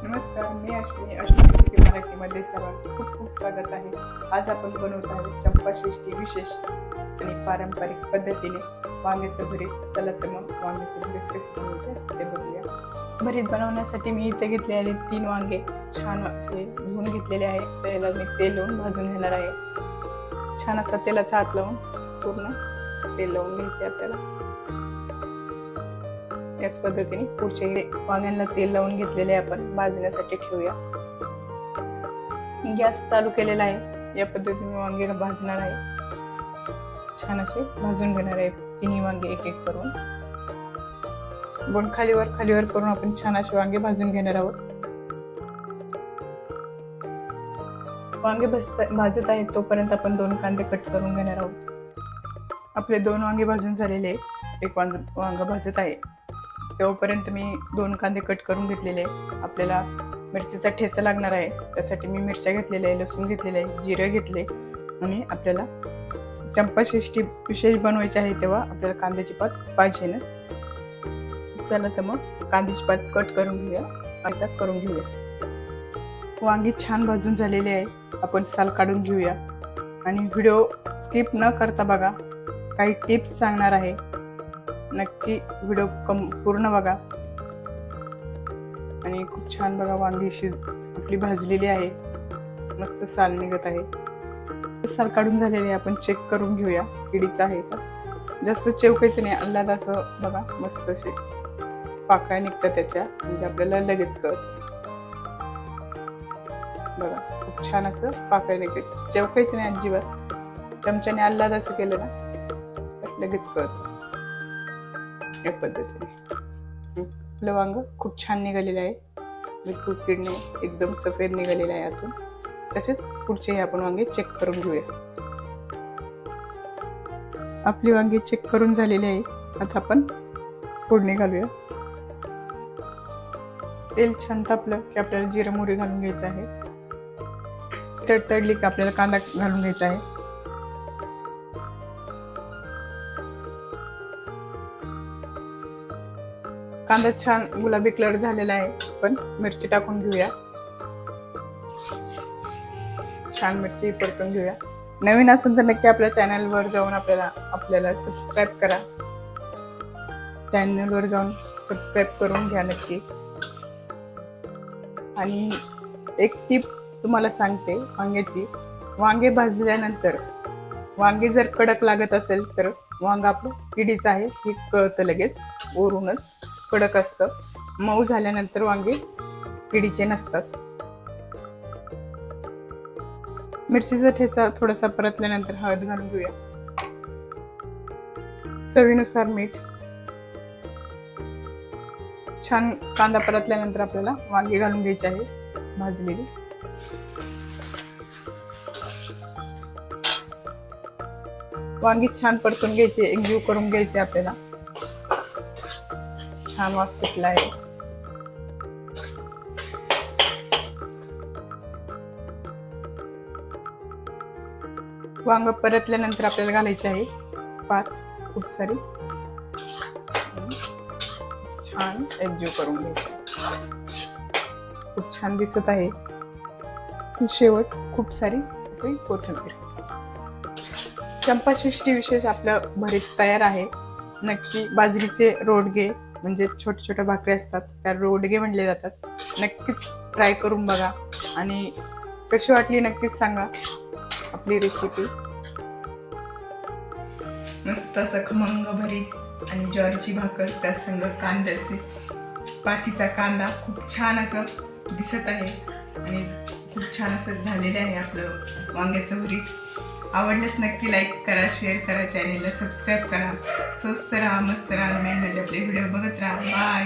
नमस्कार, मी अश्विनी रेसिपी मराठीमध्ये सर्वांचं खूप खूप स्वागत आहे. आज आपण बनवत आहोत चंपाषष्ठी विशेष आणि पारंपरिक पद्धतीने वांग्याचं भरीत. चला तर मग वांग्याचं भरीत कसे बनवायचे ते बघूया. भरीत बनवण्यासाठी मी इथे घेतले आहे 3 वांगे, छान असे धुवून घेतलेले आहे. त्याला मी तेल लावून भाजून घेणार आहे. छान असा तेलाचा हात लावून पूर्ण तेल लावून घ्यायचे आपल्याला. याच पद्धतीने पुढचे वांग्यांना तेल लावून घेतलेले आपण भाजण्यासाठी ठेवूया. गॅस चालू केलेला आहे. या पद्धतीने वांगे भाजणार आहे. छान असे भाजून घेणार आहे तिन्ही वांगे एक एक करून. पण खालीवर करून आपण छान असे वांगे भाजून घेणार आहोत. वांगे भाजत आहे तोपर्यंत आपण 2 कांदे कट करून घेणार आहोत. आपले 2 वांगे भाजून झालेले, एक वांग भाजत आहे तेव्हापर्यंत मी 2 कांदे कट करून घेतलेले. आपल्याला मिरचीचा ठेचा लागणार आहे. त्यासाठी मी मिरच्या घेतलेल्या आहे, लसूण घेतलेलं आहे, जिरं घेतले. आणि आपल्याला चंपाषष्ठी विशेष बनवायची आहे तेव्हा आपल्याला कांद्याची पात पाहिजे ना. चला तर मग कांद्याची पात कट करून घेऊया, आता करून घेऊया. वांगी छान भाजून झालेले आहे. आपण साल काढून घेऊया आणि व्हिडिओ स्किप न करता बघा. काही टिप्स सांगणार आहे, नक्की व्हिडिओ पूर्ण बघा. आणि खूप छान बघा वांगी आपली भाजलेली आहे, मस्त साल निघत आहे. साल काढून झालेले आहे. आपण चेक करून घेऊया किडीचं आहे का. जास्त चेवकायचं नाही, आल्हादाचं बघा मस्त असे पाकळ्या निघतात त्याच्या, म्हणजे आपल्याला लगेच कळत. बघा खूप छान असं पाकळ्या निघते. चेवकायचं नाही अजिबात. चमच्याने आल्हादाचं केलं ना लगेच कळत. या पद्धतीने आपलं वांग खूप छान निघालेलं आहे. बिलकुल कीड नाही, एकदम सफेद निघालेलं आहे आतून. तसेच पुढचे आपण वांगे चेक करून घेऊया. आपली वांगी चेक करून झालेली आहे. आता आपण फोडणी घालूया. तेल छान तापलं की आपल्याला जिरं मोहरी घालून घ्यायचं आहे. तडतडली की आपल्याला कांदा घालून घ्यायचा आहे. कांदा छान गुलाबी कलर झालेला आहे. आपण मिरची टाकून घेऊया. छान मिरची परतून घेऊया. नवीन असेल तर नक्की आपल्या चॅनलवर जाऊन आपल्याला सबस्क्राईब करा. चॅनलवर जाऊन सबस्क्राईब करून घ्या नक्की. आणि एक टिप तुम्हाला सांगते वांग्याची. वांगे भाजल्यानंतर वांगे जर कडक लागत असेल तर वांग आपलं किडीचं आहे हे कळतं लगेच. वरूनच कडक असतं. मऊ झाल्यानंतर वांगे किडीचे नसतात. मिरचीचा ठेचा थोडासा परतल्यानंतर हळद घालून घेऊया. चवीनुसार मीठ. छान कांदा परतल्यानंतर आपल्याला वांगी घालून घ्यायची आहे भाजलेली. वांगी छान परतून घ्यायची, एकजीव करून घ्यायचे आपल्याला. छान वास सुटला आहे. वांग परतल्यानंतर आपल्याला घालायची आहे पात खूप सारी. छान एकजीव करून घ्यायची. खूप छान दिसत आहे. शेवट खूप सारी कोथिंबीर. चंपाषष्ठी विशेष आपलं भरीत तयार आहे. नक्की बाजरीचे रोडगे म्हणजे छोटे छोटे भाकरी असतात त्या रोडगे म्हणले जातात. नक्कीच ट्राय करून बघा आणि कशी वाटली नक्कीच सांगा आपली रेसिपी. मस्त असं खमंग भरीत आणि ज्वारीची भाकर त्या संग कांद्याची पातीचा कांदा खूप छान असं दिसत आहे आणि खूप छान असं झालेलं आहे आपलं वांग्याचं भरीत. आवडल्यास नक्की लाईक करा, शेअर करा, चॅनेलला सबस्क्राईब करा. स्वस्त राहा, मस्त राहा, मेन म्हणजे आपले व्हिडिओ बघत राहा. बाय.